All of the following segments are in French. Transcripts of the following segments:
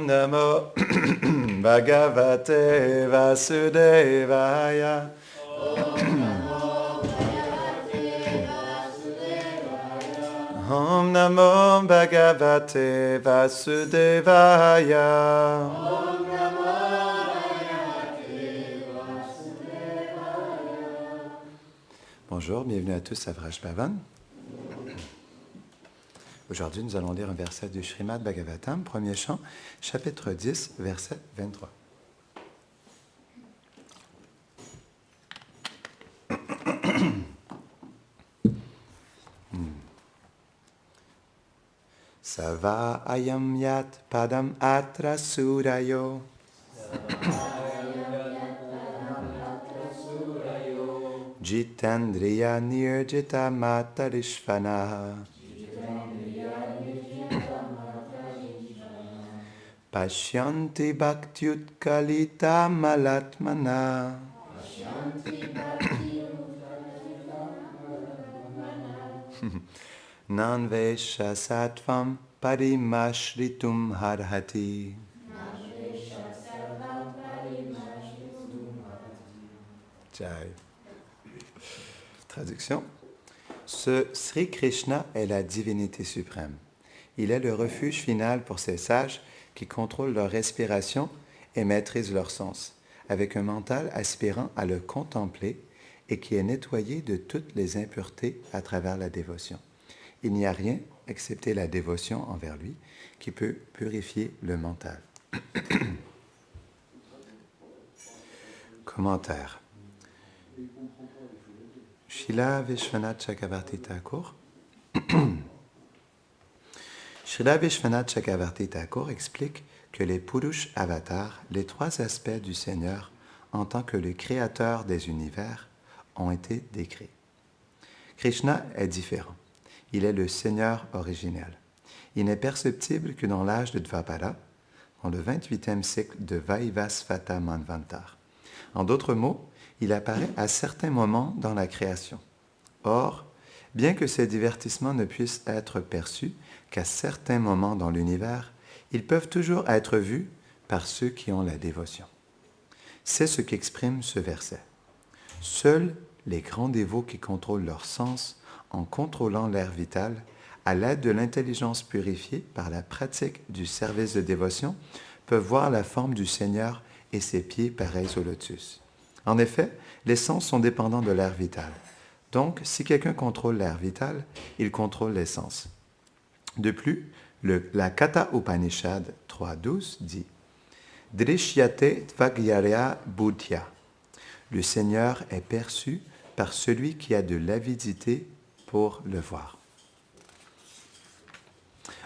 Namo Bhagavate Vasudevaya. Om Namo Bhagavate Vasudevaya. Bonjour, bienvenue à tous à Vraj Bhavan. Aujourd'hui, nous allons lire un verset du Srimad Bhagavatam, premier chant, chapitre 10, verset 23. Sava ayam yat padam atra surayo. Jitandriya nirjita matarishvana. Pashyanti bhaktyutkalita malatmana. Nanvesha sattvam parimashritum harhati. Jai. Traduction. Ce Sri Krishna est la divinité suprême. Il est le refuge final pour ces sages qui contrôlent leur respiration et maîtrisent leur sens, avec un mental aspirant à le contempler et qui est nettoyé de toutes les impuretés à travers la dévotion. Il n'y a rien, excepté la dévotion envers lui, qui peut purifier le mental. Commentaire. Srila Vishwanath Chakravarti Thakur Srila Vishwanath Chakravarti Thakur explique que les Purush avatars, les trois aspects du Seigneur en tant que le créateur des univers, ont été décrits. Krishna est différent. Il est le Seigneur originel. Il n'est perceptible que dans l'âge de Dvapara, dans le 28e cycle de Vaivasvata Manvantar. En d'autres mots, il apparaît à certains moments dans la création. Or, bien que ces divertissements ne puissent être perçus qu'à certains moments dans l'univers, ils peuvent toujours être vus par ceux qui ont la dévotion. C'est ce qu'exprime ce verset. Seuls les grands dévots qui contrôlent leur sens en contrôlant l'air vital, à l'aide de l'intelligence purifiée par la pratique du service de dévotion, peuvent voir la forme du Seigneur et ses pieds pareils au lotus. En effet, les sens sont dépendants de l'air vital. Donc, si quelqu'un contrôle l'air vital, il contrôle les sens. De plus, la Katha Upanishad 3.12 dit « Drishyate tvagyarya buddhya » Le Seigneur est perçu par celui qui a de l'avidité pour le voir.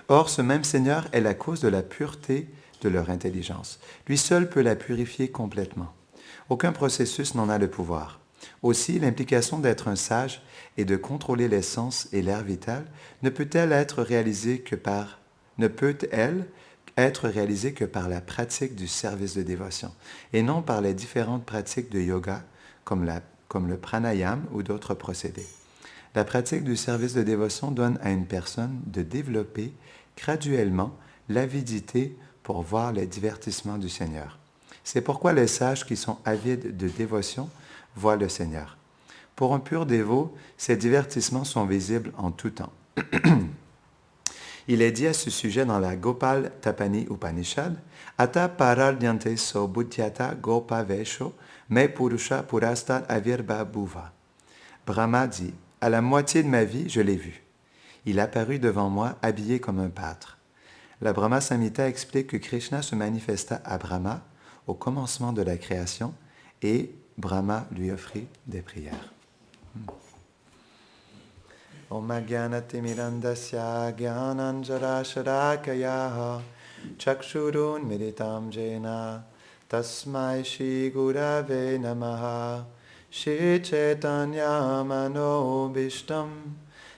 Or, ce même Seigneur est la cause de la pureté de leur intelligence. Lui seul peut la purifier complètement. Aucun processus n'en a le pouvoir. Aussi, l'implication d'être un sage et de contrôler les sens et l'air vital ne peut-elle être réalisée que par la pratique du service de dévotion, et non par les différentes pratiques de yoga comme le pranayama ou d'autres procédés. La pratique du service de dévotion donne à une personne de développer graduellement l'avidité pour voir les divertissements du Seigneur. C'est pourquoi les sages qui sont avides de dévotion voient le Seigneur. Pour un pur dévot, ces divertissements sont visibles en tout temps. Il est dit à ce sujet dans la Gopal Tapani Upanishad, Ata parardyante so buddhyata gopa vesho me purusha purastad avirba bhuva. Brahma dit, à la moitié de ma vie, je l'ai vu. Il apparut devant moi habillé comme un pâtre. La Brahma Samhita explique que Krishna se manifesta à Brahma au commencement de la création et Brahma lui offrit des prières. Om Jnanatimirandasya Jnananjarasharakaya Chakshurun Militam Jena Tasmai Shri Gurave Namaha Shri Chaitanya Manobishtam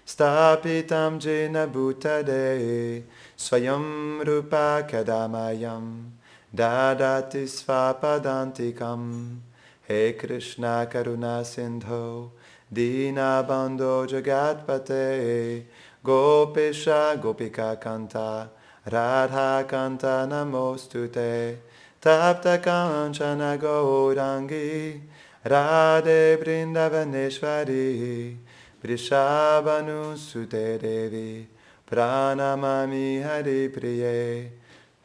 Stapitam Jena Bhutade Swayam Rupa Kadamayam Dadati Svapadantikam He Krishna Karuna Sindho Dinabandho Jagatpate Gopesha Gopika Kanta Radha Kanta Namostute, Tapta Kanchana Gaurangi, Radhe Vrindavaneshwari, Vrishabhanu Sute Devi, Pranamami Hari Priye,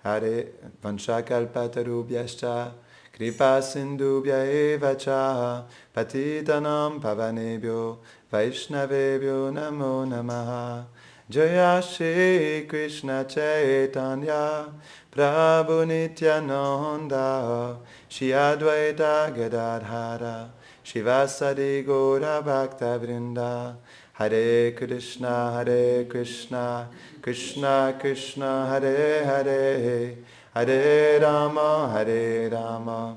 Hare Vanshakalpatarubhyascha, Kripa Sindhubhya eva cha, Patitanam Pavanebhyo, Vaishnavebhyo Namo Namaha. Jaya Shri Krishna Chaitanya, Prabhu Nityananda, Shri Advaita Gadadhara, Shivasadi Gaura Bhakta Vrinda, Hare Krishna, Krishna Krishna, Hare Hare, Hare Rama,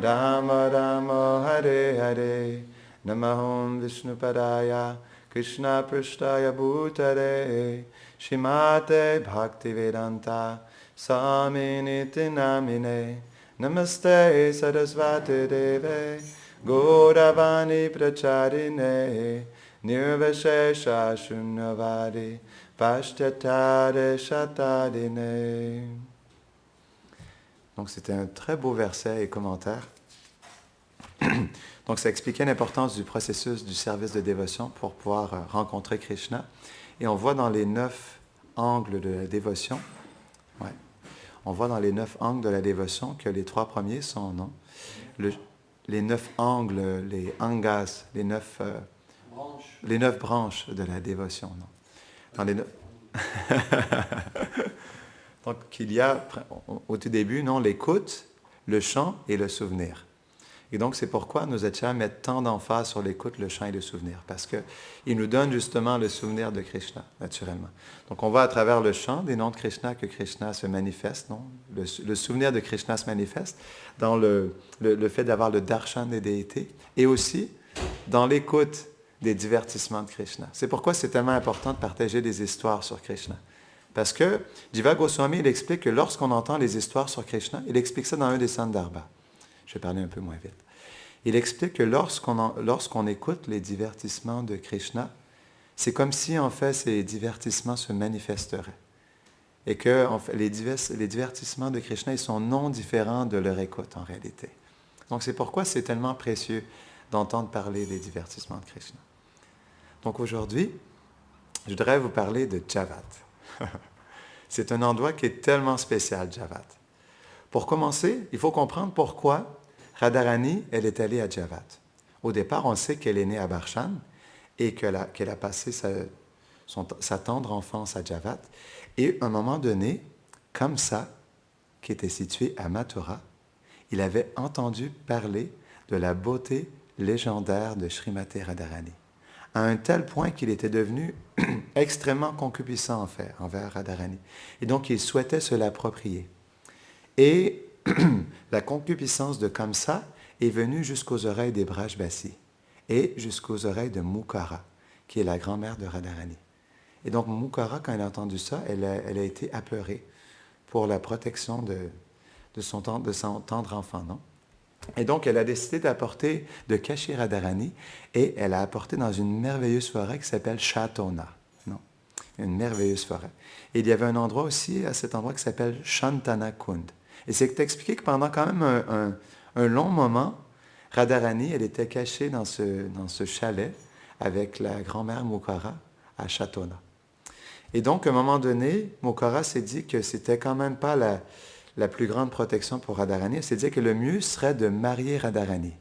Rama Rama, Hare Hare, Namaham Vishnupadaya, Krishna Prishtaya Bhutare, Shrimate Bhaktivedanta, Swaminiti Namine, Namaste Sarasvati Deve, Gauravani Pracharine, Nirvashesha Shunyavadi, Pashtatare Shatadine. Donc c'était un très beau verset et commentaire. Donc, ça expliquait l'importance du processus du service de dévotion pour pouvoir rencontrer Krishna. Et on voit dans les 9 angles de la dévotion, on voit dans les 9 angles de la dévotion que les 3 premiers sont, non? Les 9 angles, les angas, les 9 branches de la dévotion, non? Dans les 9... Donc, il y a, au tout début, non, l'écoute, le chant et le souvenir. Et donc, c'est pourquoi nos acharyas mettent tant d'emphase sur l'écoute, le chant et le souvenir, parce qu'ils nous donnent justement le souvenir de Krishna, naturellement. Donc, on voit à travers le chant des noms de Krishna que Krishna se manifeste, non? Le souvenir de Krishna se manifeste dans le fait d'avoir le darshan des déités, et aussi dans l'écoute des divertissements de Krishna. C'est pourquoi c'est tellement important de partager des histoires sur Krishna. Parce que Jiva Goswami, il explique que lorsqu'on entend les histoires sur Krishna, il explique ça dans un des Sandarbhas. Je vais parler un peu moins vite. Il explique que lorsqu'on écoute les divertissements de Krishna, c'est comme si, en fait, ces divertissements se manifesteraient. Et que en fait, les divertissements de Krishna, ils sont non différents de leur écoute, en réalité. Donc, c'est pourquoi c'est tellement précieux d'entendre parler des divertissements de Krishna. Donc, aujourd'hui, je voudrais vous parler de Javat. C'est un endroit qui est tellement spécial, Javat. Pour commencer, il faut comprendre pourquoi Radharani, elle est allée à Javat. Au départ, on sait qu'elle est née à Barshan et qu'elle a passé sa tendre enfance à Javat. Et à un moment donné, Kamsa, qui était situé à Mathura, il avait entendu parler de la beauté légendaire de Srimati Radharani, à un tel point qu'il était devenu extrêmement concupiscent envers Radharani. Et donc, il souhaitait se l'approprier. Et la concupiscence de Kamsa est venue jusqu'aux oreilles des Brajbasi et jusqu'aux oreilles de Mukara, qui est la grand-mère de Radharani. Et donc, Mukara, quand elle a entendu ça, elle a été apeurée pour la protection de son tendre enfant, non? Et donc, elle a décidé de cacher Radharani, et elle a apporté dans une merveilleuse forêt qui s'appelle Shatona, non? Une merveilleuse forêt. Et il y avait un endroit aussi, à cet endroit, qui s'appelle Shantana Kund. Et c'est expliqué que pendant quand même un long moment, Radharani, elle était cachée dans ce chalet avec la grand-mère Mukara à Shatona. Et donc, à un moment donné, Mukara s'est dit que c'était quand même pas la plus grande protection pour Radharani. Elle s'est dit que le mieux serait de marier Radharani.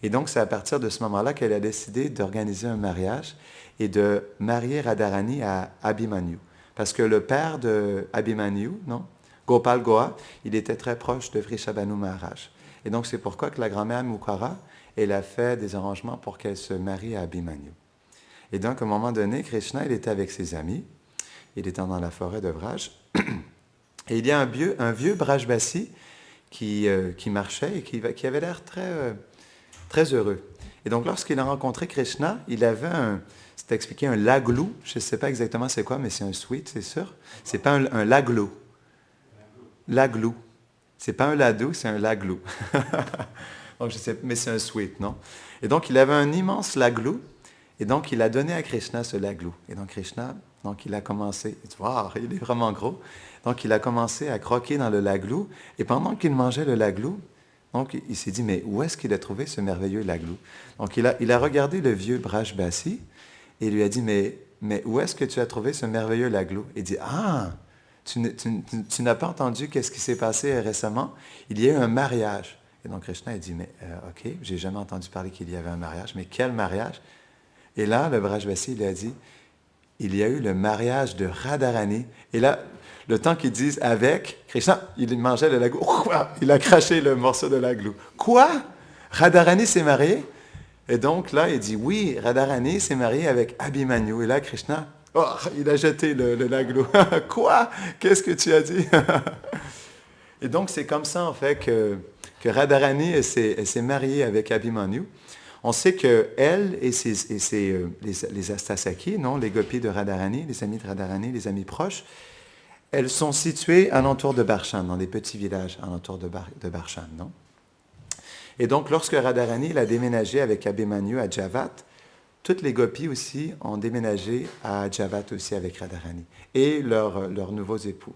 Et donc, c'est à partir de ce moment-là qu'elle a décidé d'organiser un mariage et de marier Radharani à Abhimanyu. Parce que le père de Abhimanyu, non? Gopal Goa, il était très proche de Vrishabhanu Maharaj. Et donc, c'est pourquoi que la grand-mère Mukara, elle a fait des arrangements pour qu'elle se marie à Abhimanyu. Et donc, à un moment donné, Krishna, il était avec ses amis. Il était dans la forêt de Vraj. Et il y a un vieux Brajbasi qui marchait et qui avait l'air très, très heureux. Et donc, lorsqu'il a rencontré Krishna, il avait c'est expliqué un laglou. Je ne sais pas exactement c'est quoi, mais c'est un sweet, c'est sûr. C'est pas un laglou. Laglou. C'est pas un ladou, c'est un laglou. Donc, je sais, mais c'est un sweet, non? Et donc, il avait un immense laglou. Et donc, il a donné à Krishna ce laglou. Et donc, Krishna, Donc, il a commencé, il dit, wow, il est vraiment gros. Donc, il a commencé à croquer dans le laglou. Et pendant qu'il mangeait le laglou, donc, il s'est dit, mais où est-ce qu'il a trouvé ce merveilleux laglou? Donc, il a regardé le vieux Brajbassi et il lui a dit, mais où est-ce que tu as trouvé ce merveilleux laglou? Il dit, ah, tu n'as pas entendu qu'est-ce qui s'est passé récemment? Il y a eu un mariage. Et donc, Krishna a dit, mais OK, j'ai jamais entendu parler qu'il y avait un mariage, mais quel mariage? Et là, le Brajbassi, il a dit, il y a eu le mariage de Radharani. Et là, le temps qu'ils disent avec, Krishna, il mangeait le laglou. Il a craché le morceau de laglou. Quoi? Radharani s'est marié? Et donc là, il dit, oui, Radharani s'est marié avec Abhimanyu. Et là, Krishna, oh, il a jeté le laglou. Quoi? Qu'est-ce que tu as dit? Et donc, c'est comme ça, en fait, que Radharani elle s'est mariée avec Abhimanyu. On sait qu'elle et les Astasaki, non, les gopis de Radharani, les amis de Radharani, les amis proches, elles sont situées alentour de Barshan, dans des petits villages alentour de Barshan, non? Et donc, lorsque Radharani a déménagé avec Abhimanyu à Javat, toutes les gopis aussi ont déménagé à Javat aussi avec Radharani et leurs nouveaux époux.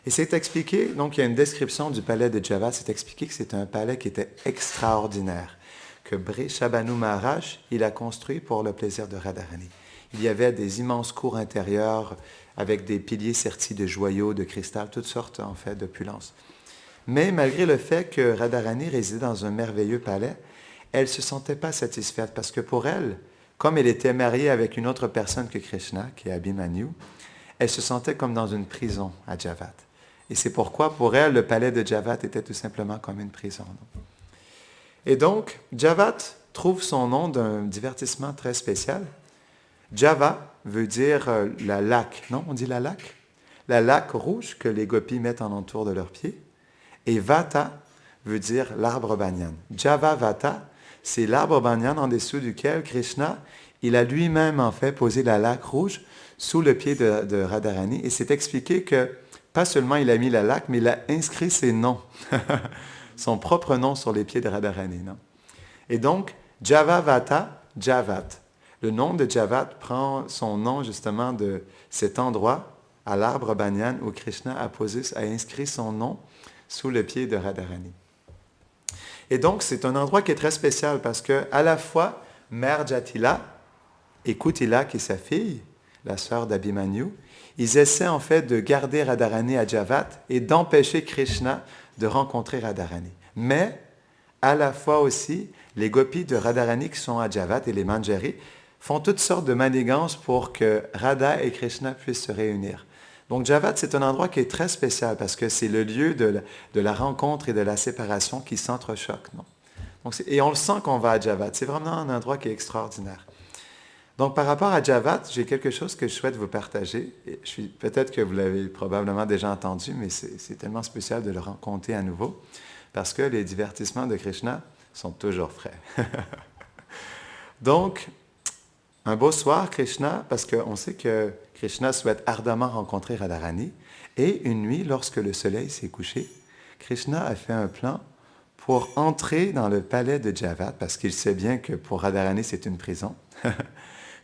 Et c'est expliqué, donc il y a une description du palais de Javat, c'est expliqué que c'est un palais qui était extraordinaire, que Brishabhanu Maharaj, il a construit pour le plaisir de Radharani. Il y avait des immenses cours intérieures avec des piliers sertis de joyaux, de cristal, toutes sortes en fait d'opulences. Mais malgré le fait que Radharani résidait dans un merveilleux palais, elle ne se sentait pas satisfaite parce que pour elle, comme elle était mariée avec une autre personne que Krishna, qui est Abhimanyu, elle se sentait comme dans une prison à Javat. Et c'est pourquoi pour elle, le palais de Javat était tout simplement comme une prison. Et donc, Javat trouve son nom d'un divertissement très spécial. Java veut dire la laque, non? On dit la laque? La laque rouge que les gopis mettent en entour de leurs pieds. Et Vata veut dire l'arbre banyan. Java Vata, c'est l'arbre banyan en dessous duquel Krishna, il a lui-même en fait posé la laque rouge sous le pied de Radharani. Et c'est expliqué que pas seulement il a mis la laque, mais il a inscrit ses noms, son propre nom sur les pieds de Radharani. Non? Et donc, Java Vata, Javat. Le nom de Javat prend son nom justement de cet endroit à l'arbre banyan où Krishna a inscrit son nom sous le pied de Radharani. Et donc, c'est un endroit qui est très spécial parce que à la fois, Mère Jatila et Kutila, qui est sa fille, la sœur d'Abhimanyu, ils essaient en fait de garder Radharani à Javat et d'empêcher Krishna de rencontrer Radharani. Mais, à la fois aussi, les gopis de Radharani qui sont à Javat et les Manjari font toutes sortes de manigances pour que Radha et Krishna puissent se réunir. Donc Javat, c'est un endroit qui est très spécial parce que c'est le lieu de la rencontre et de la séparation qui s'entrechoquent. Non? Donc, et on le sent qu'on va à Javat. C'est vraiment un endroit qui est extraordinaire. Donc par rapport à Javat, j'ai quelque chose que je souhaite vous partager. Peut-être que vous l'avez probablement déjà entendu, mais c'est tellement spécial de le rencontrer à nouveau parce que les divertissements de Krishna sont toujours frais. Donc, un beau soir, Krishna, parce qu'on sait que Krishna souhaite ardemment rencontrer Radharani, et une nuit, lorsque le soleil s'est couché, Krishna a fait un plan pour entrer dans le palais de Javat, parce qu'il sait bien que pour Radharani, c'est une prison.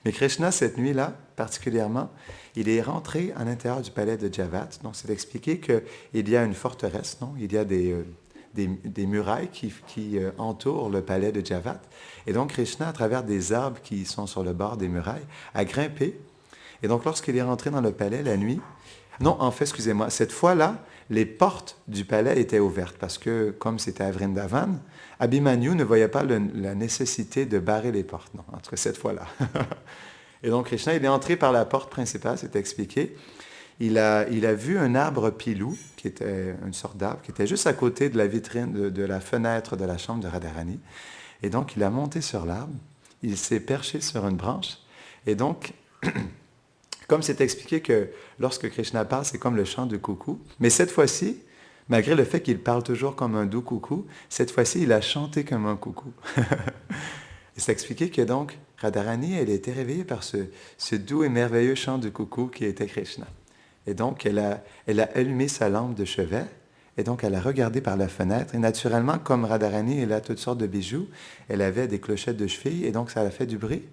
Mais Krishna, cette nuit-là, particulièrement, il est rentré à l'intérieur du palais de Javat. Donc, c'est expliqué qu'il y a une forteresse, non? Il y a des murailles qui entourent le palais de Javat. Et donc, Krishna, à travers des arbres qui sont sur le bord des murailles, a grimpé. Et donc, lorsqu'il est rentré dans le palais la nuit, non, en fait, excusez-moi, cette fois-là, les portes du palais étaient ouvertes parce que, comme c'était à Vrindavan, Abhimanyu ne voyait pas la nécessité de barrer les portes, non, en tout cas cette fois-là. Et donc, Krishna, il est entré par la porte principale, c'est expliqué. Il a vu un arbre pilou, qui était une sorte d'arbre, qui était juste à côté de la vitrine, de la fenêtre de la chambre de Radharani. Et donc, il a monté sur l'arbre, il s'est perché sur une branche, et donc, comme c'est expliqué que lorsque Krishna parle, c'est comme le chant du coucou, mais cette fois-ci, malgré le fait qu'il parle toujours comme un doux coucou, cette fois-ci, il a chanté comme un coucou. Et c'est expliqué que donc, Radharani, elle a été réveillée par ce doux et merveilleux chant du coucou qui était Krishna. Et donc, elle a allumé sa lampe de chevet, et donc elle a regardé par la fenêtre. Et naturellement, comme Radharani, elle a toutes sortes de bijoux, elle avait des clochettes de cheville, et donc ça a fait du bruit.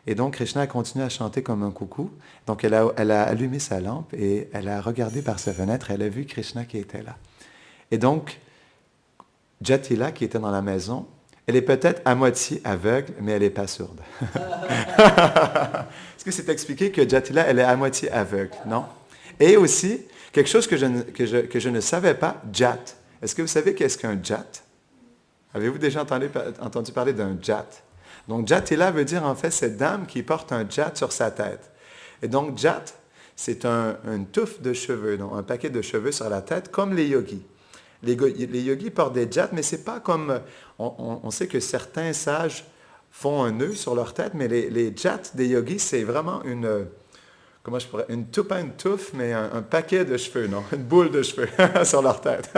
Et donc, Krishna a continué à chanter comme un coucou. Donc, elle a allumé sa lampe et elle a regardé par sa fenêtre. Elle a vu Krishna qui était là. Et donc, Jatila, qui était dans la maison, elle est peut-être à moitié aveugle, mais elle n'est pas sourde. Est-ce que c'est expliqué que Jatila, elle est à moitié aveugle? Non? Et aussi, quelque chose que je ne savais pas, Jat. Est-ce que vous savez qu'est-ce qu'un Jat? Avez-vous déjà entendu parler d'un Jat? Donc, Jatila veut dire en fait cette dame qui porte un Jat sur sa tête. Et donc, Jat, c'est une touffe de cheveux, donc un paquet de cheveux sur la tête, comme les yogis. Les yogis portent des jats, mais c'est pas comme... On sait que certains sages font un nœud sur leur tête, mais les jats des yogis, c'est vraiment comment je pourrais... Pas une touffe, mais un paquet de cheveux, non? Une boule de cheveux sur leur tête.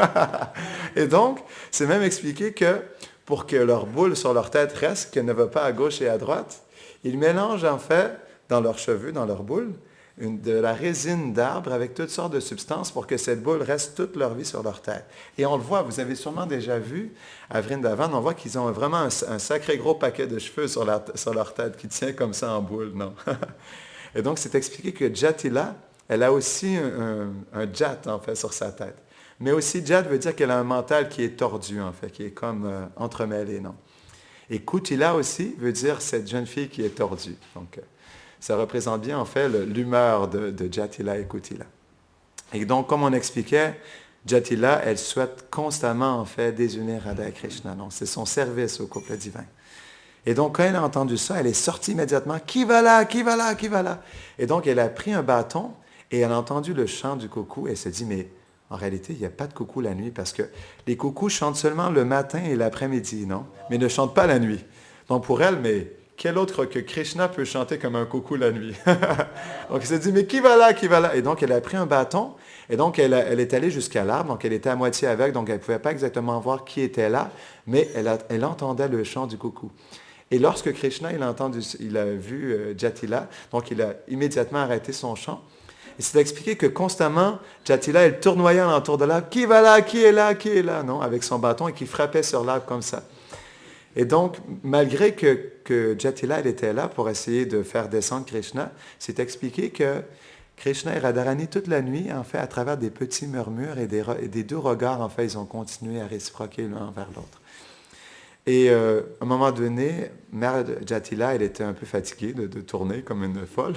Et donc, c'est même expliqué que pour que leur boule sur leur tête reste, qu'elle ne va pas à gauche et à droite, ils mélangent en fait dans leurs cheveux, dans leur boule, de la résine d'arbre avec toutes sortes de substances pour que cette boule reste toute leur vie sur leur tête. Et on le voit, vous avez sûrement déjà vu à Vrindavan, on voit qu'ils ont vraiment un sacré gros paquet de cheveux sur leur tête qui tient comme ça en boule, non? Et donc, c'est expliqué que Jatila, elle a aussi un jat, en fait, sur sa tête. Mais aussi, jat veut dire qu'elle a un mental qui est tordu, en fait, qui est comme entremêlé, non? Et Kutila aussi veut dire cette jeune fille qui est tordue. Donc, ça représente bien, en fait, l'humeur de Jatila et Kutila. Et donc, comme on expliquait, Jatila, elle souhaite constamment, en fait, désunir Radha et Krishna. Donc, c'est son service au couple divin. Et donc, quand elle a entendu ça, elle est sortie immédiatement. « Qui va là? Qui va là? Qui va là? » Et donc, elle a pris un bâton et elle a entendu le chant du coucou. Et elle s'est dit, mais en réalité, il n'y a pas de coucou la nuit parce que les coucous chantent seulement le matin et l'après-midi, non? Mais ne chantent pas la nuit. Donc, pour elle, mais quel autre que Krishna peut chanter comme un coucou la nuit? Donc, elle s'est dit, mais qui va là? Qui va là? Et donc, elle a pris un bâton et donc, elle est allée jusqu'à l'arbre. Donc, elle était à moitié aveugle, donc elle ne pouvait pas exactement voir qui était là, mais elle entendait le chant du coucou. Et lorsque Krishna, il a vu Jatila, donc il a immédiatement arrêté son chant. Et c'est expliqué que constamment, Jatila, elle tournoyait alentour de l'arbre. Qui va là? Qui est là? Qui est là? Non, avec son bâton et qui frappait sur l'arbre comme ça. Et donc, malgré que Jatila, elle était là pour essayer de faire descendre Krishna, c'est expliqué que Krishna et Radharani, toute la nuit, en fait, à travers des petits murmures et des doux regards, en fait, ils ont continué à réciproquer l'un envers l'autre. Et à un moment donné, Mère Jatila, elle était un peu fatiguée de tourner comme une folle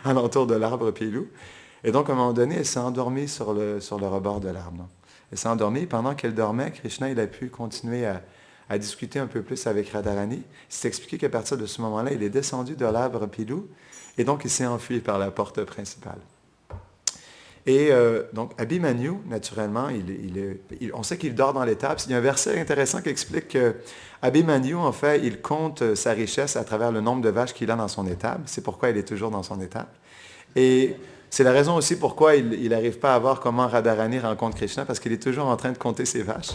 alentour de l'arbre pilou. Et donc, à un moment donné, elle s'est endormie sur le rebord de l'arbre. Non? Elle s'est endormie. Pendant qu'elle dormait, Krishna, il a pu continuer à discuter un peu plus avec Radharani. C'est expliqué qu'à partir de ce moment-là, il est descendu de l'arbre pilou et donc il s'est enfui par la porte principale. Et donc, Abhimanyu, naturellement, on sait qu'il dort dans l'étable. Il y a un verset intéressant qui explique que Abhimanyu, en fait, il compte sa richesse à travers le nombre de vaches qu'il a dans son étable. C'est pourquoi il est toujours dans son étable. Et c'est la raison aussi pourquoi il n'arrive pas à voir comment Radharani rencontre Krishna, parce qu'il est toujours en train de compter ses vaches.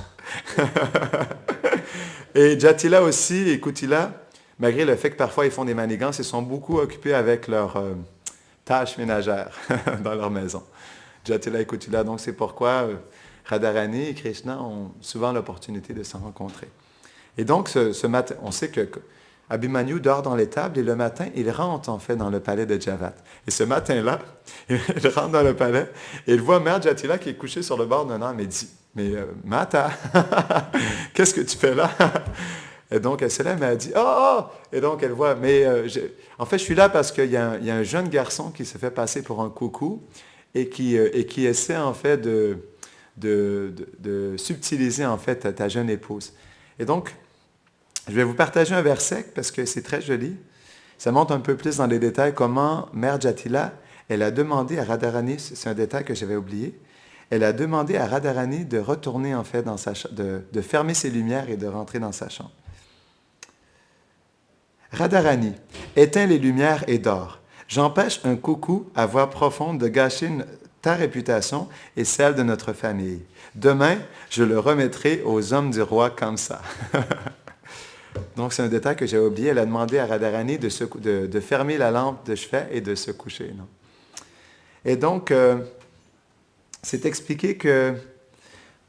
Et Jatila aussi et Kutila, malgré le fait que parfois ils font des manigances, ils sont beaucoup occupés avec leurs tâches ménagères dans leur maison. Jatila et Kutila, donc c'est pourquoi Radharani et Krishna ont souvent l'opportunité de s'en rencontrer. Et donc ce matin, on sait que Abhimanyu dort dans l'étable et le matin, il rentre en fait dans le palais de Javat. Et ce matin-là, il rentre dans le palais et il voit Mère Jatila qui est couchée sur le bord d'un arbre et dit, mais Mata, qu'est-ce que tu fais là? Et donc elle se lève et elle dit, oh! Et donc elle voit, mais en fait je suis là parce qu'il y a un jeune garçon qui se fait passer pour un coucou et qui essaie en fait de subtiliser en fait ta jeune épouse. Et donc, je vais vous partager un verset parce que c'est très joli. Ça montre un peu plus dans les détails comment Mère Jatila, elle a demandé à Radharani, c'est un détail que j'avais oublié, elle a demandé à Radharani de retourner en fait dans de fermer ses lumières et de rentrer dans sa chambre. Radharani, éteins les lumières et dors. J'empêche un coucou à voix profonde de gâcher ta réputation et celle de notre famille. Demain, je le remettrai aux hommes du roi comme ça. Donc, c'est un détail que j'ai oublié. Elle a demandé à Radharani de fermer la lampe de chevet et de se coucher. Non? Et donc, c'est expliqué que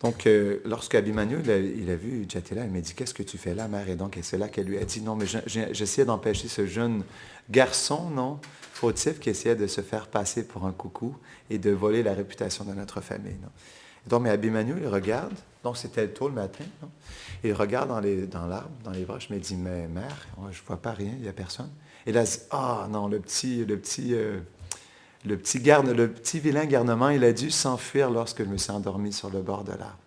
Donc, lorsque Abhimanyu il a vu Jatila, il m'a dit, qu'est-ce que tu fais là, mère? Et donc, c'est là qu'elle lui a dit, non, mais j'essayais d'empêcher ce jeune garçon, non, fautif, qui essayait de se faire passer pour un coucou et de voler la réputation de notre famille. Non? Donc, mais Abhimanyu, il regarde, donc c'était tôt le matin, non? Il regarde dans l'arbre, dans les branches, mais il dit, mais mère, je ne vois pas rien, il n'y a personne. Et là, il dit, ah non, le petit vilain garnement, il a dû s'enfuir lorsque je me suis endormi sur le bord de l'arbre.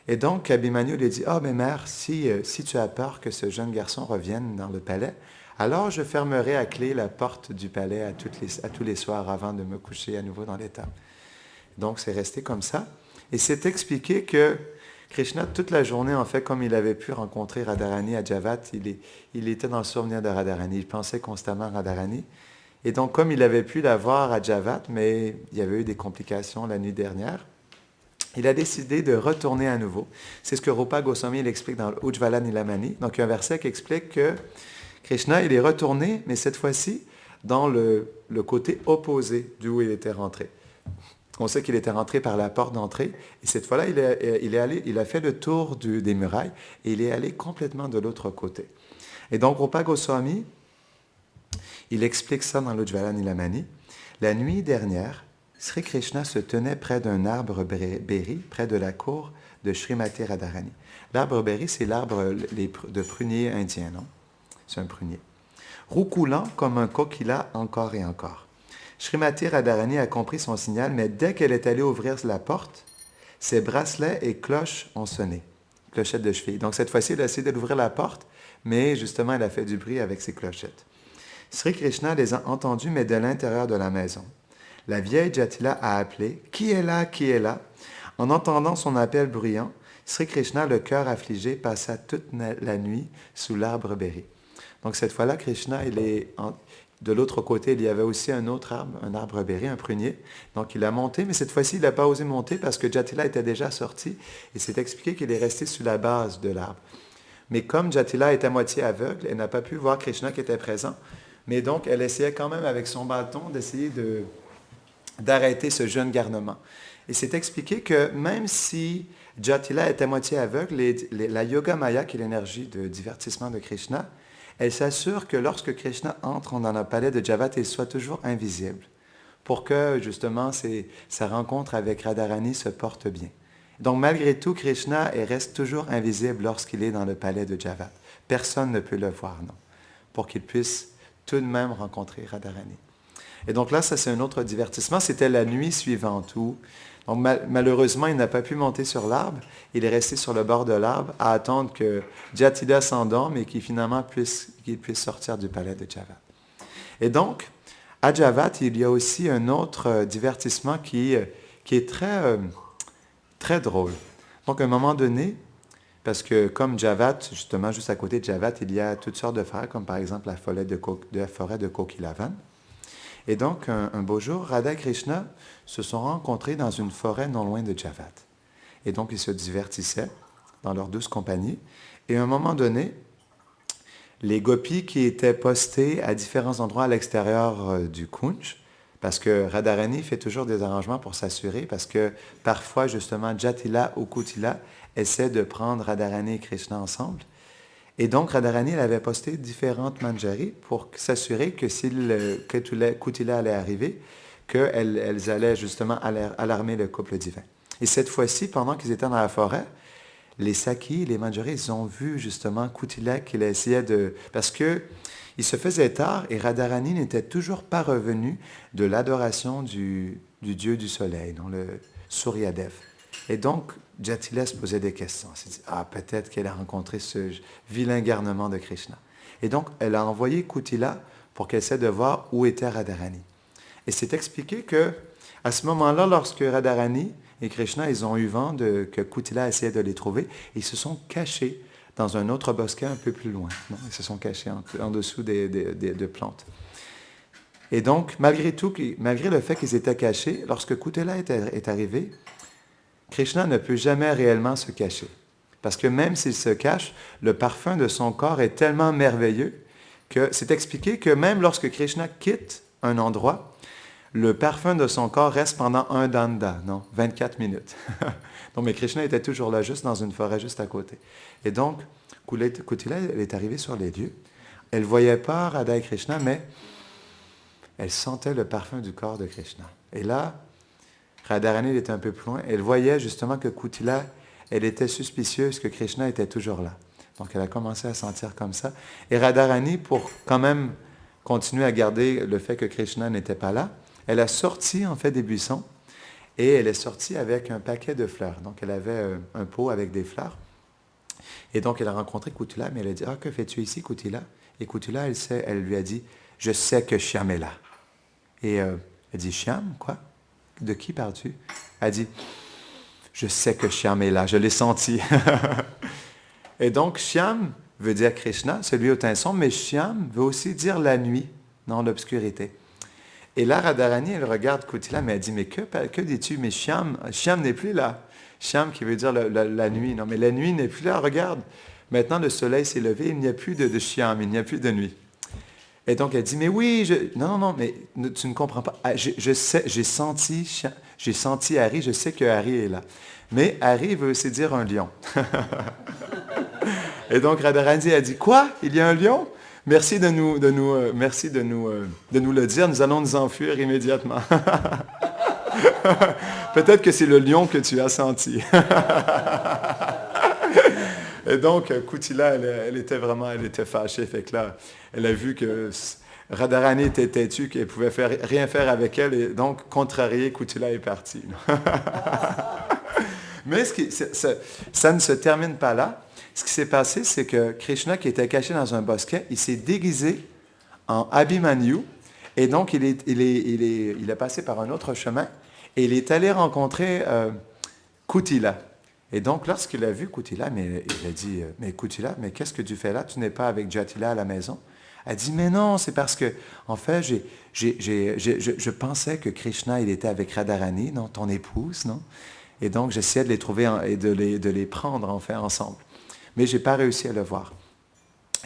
Et donc, Abhimanyu lui dit, ah, mais mère, si tu as peur que ce jeune garçon revienne dans le palais, alors je fermerai à clé la porte du palais à tous les soirs avant de me coucher à nouveau dans l'étable. Donc, c'est resté comme ça. Et c'est expliqué que Krishna, toute la journée, en fait, comme il avait pu rencontrer Radharani à Javat, il était dans le souvenir de Radharani. Il pensait constamment à Radharani. Et donc, comme il avait pu la voir à Javat, mais il y avait eu des complications la nuit dernière, il a décidé de retourner à nouveau. C'est ce que Rupa Goswami explique dans Ujjvala Nilamani. Donc, il y a un verset qui explique que Krishna, il est retourné, mais cette fois-ci, dans le côté opposé d'où il était rentré. On sait qu'il était rentré par la porte d'entrée, et cette fois-là, il a fait le tour des murailles, et il est allé complètement de l'autre côté. Et donc, Rupa Goswami, il explique ça dans l'Ujjvala Nilamani. La nuit dernière, Sri Krishna se tenait près d'un arbre berry, près de la cour de Srimati Radharani. L'arbre berry, c'est l'arbre de prunier indien, non? C'est un prunier. Roucoulant comme un coquilla encore et encore. Srimati Radharani a compris son signal, mais dès qu'elle est allée ouvrir la porte, ses bracelets et cloches ont sonné. Clochettes de cheville. Donc cette fois-ci, elle a essayé d'ouvrir la porte, mais justement, elle a fait du bruit avec ses clochettes. Sri Krishna les a entendus, mais de l'intérieur de la maison. La vieille Jatila a appelé « Qui est là? Qui est là ?» En entendant son appel bruyant, Sri Krishna, le cœur affligé, passa toute la nuit sous l'arbre berry. Donc cette fois-là, Krishna, de l'autre côté, il y avait aussi un autre arbre, un arbre berry, un prunier. Donc il a monté, mais cette fois-ci, il n'a pas osé monter parce que Jatila était déjà sorti et c'est expliqué qu'il est resté sous la base de l'arbre. Mais comme Jatila est à moitié aveugle, elle n'a pas pu voir Krishna qui était présent. Mais donc, elle essayait quand même avec son bâton d'essayer d'arrêter ce jeune garnement. Et c'est expliqué que même si Jatila est à moitié aveugle, la Yoga Maya, qui est l'énergie de divertissement de Krishna, elle s'assure que lorsque Krishna entre dans le palais de Javat, il soit toujours invisible, pour que justement sa rencontre avec Radharani se porte bien. Donc malgré tout, Krishna reste toujours invisible lorsqu'il est dans le palais de Javat. Personne ne peut le voir, non, pour qu'il puisse tout de même rencontrer Radharani. Et donc là, ça c'est un autre divertissement. C'était la nuit suivante où, donc malheureusement, il n'a pas pu monter sur l'arbre. Il est resté sur le bord de l'arbre à attendre que Jatila s'endorme et qu'il finalement puisse sortir du palais de Javat. Et donc, à Javat, il y a aussi un autre divertissement qui est très, très drôle. Donc, à un moment donné, parce que comme Javat, justement, juste à côté de Javat, il y a toutes sortes de forêts, comme par exemple la forêt de Kokilavan. Et donc, un beau jour, Radha et Krishna se sont rencontrés dans une forêt non loin de Javat. Et donc, ils se divertissaient dans leur douce compagnie. Et à un moment donné, les gopis qui étaient postés à différents endroits à l'extérieur du Kunj, parce que Radharani fait toujours des arrangements pour s'assurer, parce que parfois, justement, Jatila ou Kutila essaient de prendre Radharani et Krishna ensemble. Et donc, Radharani, elle avait posté différentes manjaris pour s'assurer que si Kutila allait arriver, qu'elles allaient justement alarmer le couple divin. Et cette fois-ci, pendant qu'ils étaient dans la forêt, les Sakis, les manjaris, ils ont vu justement Kutila qu'il essayait de... Parce qu'il se faisait tard et Radharani n'était toujours pas revenu de l'adoration du dieu du soleil, donc le Suryadev. Et donc, Jatila se posait des questions. Elle s'est dit, peut-être qu'elle a rencontré ce vilain garnement de Krishna. Et donc, elle a envoyé Kutila pour qu'elle essaie de voir où était Radharani. Et c'est expliqué qu'à ce moment-là, lorsque Radharani et Krishna, ils ont eu vent que Kutila essayait de les trouver, ils se sont cachés dans un autre bosquet un peu plus loin. Non? Ils se sont cachés en dessous de plantes. Et donc, malgré le fait qu'ils étaient cachés, lorsque Kutila est arrivé, Krishna ne peut jamais réellement se cacher. Parce que même s'il se cache, le parfum de son corps est tellement merveilleux que c'est expliqué que même lorsque Krishna quitte un endroit, le parfum de son corps reste pendant un danda, non, 24 minutes. Donc, mais Krishna était toujours là, juste dans une forêt, juste à côté. Et donc, Kutila, elle est arrivée sur les lieux. Elle ne voyait pas Radha et Krishna, mais elle sentait le parfum du corps de Krishna. Et là, Radharani était un peu plus loin. Elle voyait justement que Kutila, elle était suspicieuse que Krishna était toujours là. Donc, elle a commencé à sentir comme ça. Et Radharani, pour quand même continuer à garder le fait que Krishna n'était pas là, elle a sorti en fait des buissons et elle est sortie avec un paquet de fleurs. Donc, elle avait un pot avec des fleurs. Et donc, elle a rencontré Kutila, mais elle a dit, « Ah, que fais-tu ici, Kutila? » Et Kutila, elle lui a dit, « Je sais que Shyam est là. » Et elle dit, « Shyam, quoi? De qui parles-tu? » Elle dit, « Je sais que Shyam est là, je l'ai senti. » Et donc, Shyam veut dire Krishna, celui au teint sombre, mais Shyam veut aussi dire la nuit, dans l'obscurité. Et là, Radharani, elle regarde Kutila, mais elle dit, « Mais que dis-tu? Mais Shyam n'est plus là. » Shyam qui veut dire la nuit. Non, mais la nuit n'est plus là, regarde. Maintenant, le soleil s'est levé, il n'y a plus de Shyam, il n'y a plus de nuit. Et donc, elle dit, mais oui, non, mais tu ne comprends pas. Je sais, j'ai senti Hari, je sais que Hari est là. Mais Hari veut aussi dire un lion. Et donc, Radharani a dit, quoi? Il y a un lion? Merci de nous le dire, nous allons nous enfuir immédiatement. Peut-être que c'est le lion que tu as senti. Et donc, Kutila, elle était fâchée. Fait que là, elle a vu que Radharani était têtue, qu'elle ne pouvait rien faire avec elle. Et donc, contrariée, Kutila est partie. Mais ça ne se termine pas là. Ce qui s'est passé, c'est que Krishna, qui était caché dans un bosquet, il s'est déguisé en Abhimanyu. Et donc, il est passé par un autre chemin. Et il est allé rencontrer Kutila. Et donc, lorsqu'il a vu Kutila, il a dit, « Mais Kutila, mais qu'est-ce que tu fais là? Tu n'es pas avec Jatila à la maison? » Elle dit, « Mais non, c'est parce que, en fait, je pensais que Krishna, il était avec Radharani, non, ton épouse, non? Et donc, j'essayais de les trouver et de les prendre, en fait, ensemble. Mais je n'ai pas réussi à le voir. »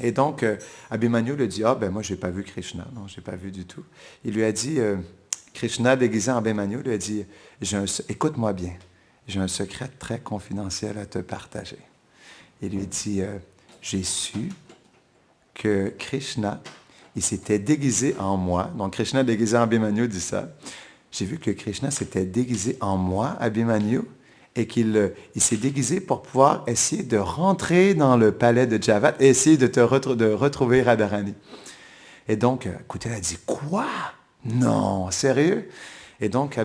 Et donc, Abhimanyu lui dit, « Ah, ben moi, je n'ai pas vu Krishna. Non, je n'ai pas vu du tout. » Il lui a dit, Krishna, déguisé en Abhimanyu, lui a dit, « Écoute-moi bien. J'ai un secret très confidentiel à te partager. » Il lui dit, j'ai su que Krishna, il s'était déguisé en moi. Donc, Krishna déguisé en Abhimanyu dit ça. J'ai vu que Krishna s'était déguisé en moi, Abhimanyu, et qu'il s'est déguisé pour pouvoir essayer de rentrer dans le palais de Javat et essayer de retrouver Radharani. Et donc, Kutila a dit, quoi? Non, sérieux? Et donc,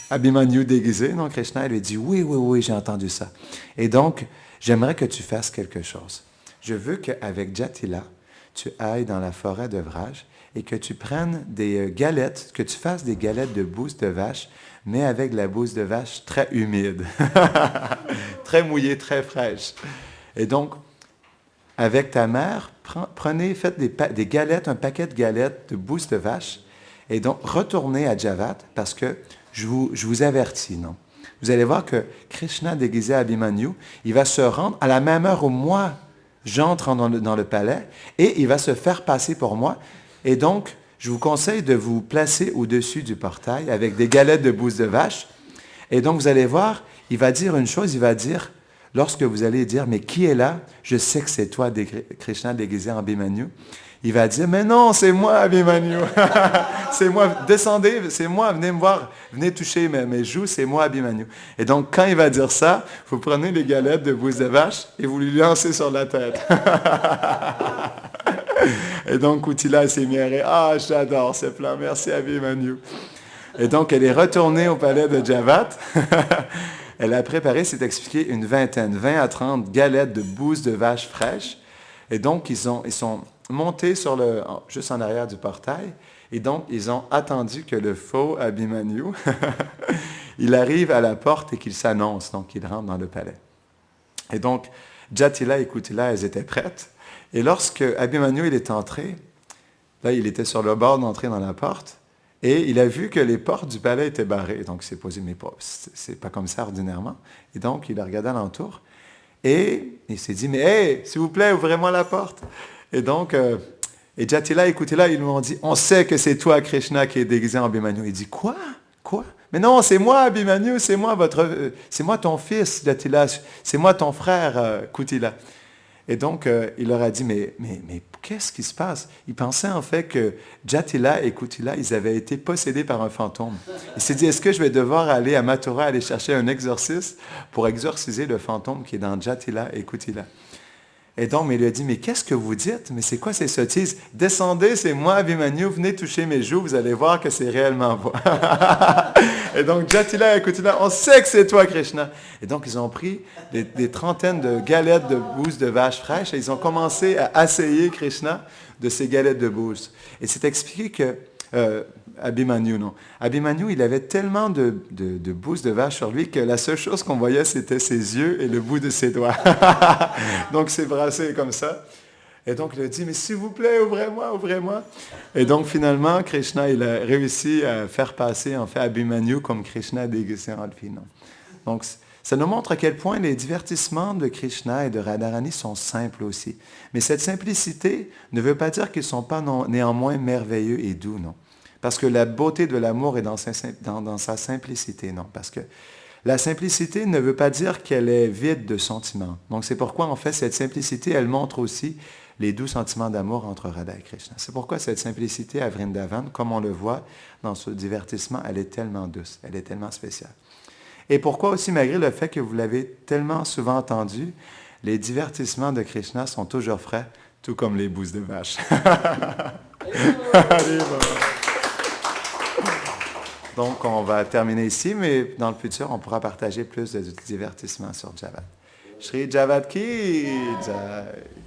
Abhimanyu déguisé, donc Krishna lui dit, oui, j'ai entendu ça. Et donc, j'aimerais que tu fasses quelque chose. Je veux qu'avec Jatila, tu ailles dans la forêt de Vraj et que tu prennes des galettes, que tu fasses des galettes de bouse de vache, mais avec de la bouse de vache très humide, très mouillée, très fraîche. Et donc, avec ta mère, faites des galettes, un paquet de galettes de bouse de vache, et donc retournez à Javat, parce que je vous avertis, non? Vous allez voir que Krishna déguisé à Abhimanyu, il va se rendre à la même heure où moi, j'entre dans le palais, et il va se faire passer pour moi. Et donc, je vous conseille de vous placer au-dessus du portail avec des galettes de bouse de vache. Et donc, vous allez voir, il va dire une chose, il va dire, lorsque vous allez dire, mais qui est là? Je sais que c'est toi, Krishna déguisé en Abhimanyu. Il va dire, mais non, c'est moi, Abhimanyu. C'est moi, descendez, c'est moi, venez me voir, venez toucher mes joues, c'est moi, Abhimanyu. Et donc, quand il va dire ça, vous prenez les galettes de bouse de vache et vous lui lancez sur la tête. Et donc, Kutila s'est mis à rire. Ah, j'adore ce plan, merci Abhimanyu. Et donc, elle est retournée au palais de Javat. Elle a préparé, c'est expliqué, une vingtaine, 20 à 30 galettes de bouse de vache fraîche. Et donc, ils sont montés juste en arrière du portail. Et donc, ils ont attendu que le faux Abhimanyu, il arrive à la porte et qu'il s'annonce. Donc, il rentre dans le palais. Et donc, Jatila et Kutila, elles étaient prêtes. Et lorsque Abhimanyu, il est entré, là, il était sur le bord d'entrer dans la porte, et il a vu que les portes du palais étaient barrées. Donc, il s'est posé, mais c'est pas comme ça ordinairement. Et donc, il a regardé alentour, et il s'est dit, mais hey, s'il vous plaît, ouvrez-moi la porte. Et donc, Et Jatila et Kutila, ils lui ont dit, on sait que c'est toi, Krishna, qui est déguisé en Abhimanyu. Il dit, quoi? Quoi? Mais non, c'est moi, Abhimanyu, c'est moi ton fils, Jatila, c'est moi ton frère, Kutila. Et donc, il leur a dit, mais qu'est-ce qui se passe? Il pensait en fait que Jatila et Kutila, ils avaient été possédés par un fantôme. Il s'est dit, est-ce que je vais devoir aller à Mathura, aller chercher un exorciste pour exorciser le fantôme qui est dans Jatila et Kutila? Et donc, il lui a dit, mais qu'est-ce que vous dites? Mais c'est quoi ces sottises? Descendez, c'est moi, Abhimanyu, venez toucher mes joues, vous allez voir que c'est réellement moi. Et donc, Jatila et Kutila, on sait que c'est toi, Krishna. Et donc, ils ont pris des trentaines de galettes de bouse de vache fraîche et ils ont commencé à assailler Krishna de ces galettes de bouse. Et c'est expliqué que Abhimanyu, non. Abhimanyu, il avait tellement de bouse de vache sur lui que la seule chose qu'on voyait, c'était ses yeux et le bout de ses doigts. Donc, c'est brassé comme ça. Et donc, il a dit, mais s'il vous plaît, ouvrez-moi, ouvrez-moi. Et donc, finalement, Krishna, il a réussi à faire passer, en fait, Abhimanyu comme Krishna déguisé en fille, non. Donc, ça nous montre à quel point les divertissements de Krishna et de Radharani sont simples aussi. Mais cette simplicité ne veut pas dire qu'ils ne sont pas néanmoins merveilleux et doux, non. Parce que la beauté de l'amour est dans sa simplicité, non. Parce que la simplicité ne veut pas dire qu'elle est vide de sentiments. Donc c'est pourquoi, en fait, cette simplicité, elle montre aussi les doux sentiments d'amour entre Radha et Krishna. C'est pourquoi cette simplicité à Vrindavan, comme on le voit dans ce divertissement, elle est tellement douce, elle est tellement spéciale. Et pourquoi aussi, malgré le fait que vous l'avez tellement souvent entendu, les divertissements de Krishna sont toujours frais, tout comme les bouses de vache. Allez, donc, on va terminer ici, mais dans le futur, on pourra partager plus de divertissements sur Javad. Shri Javad ki jai.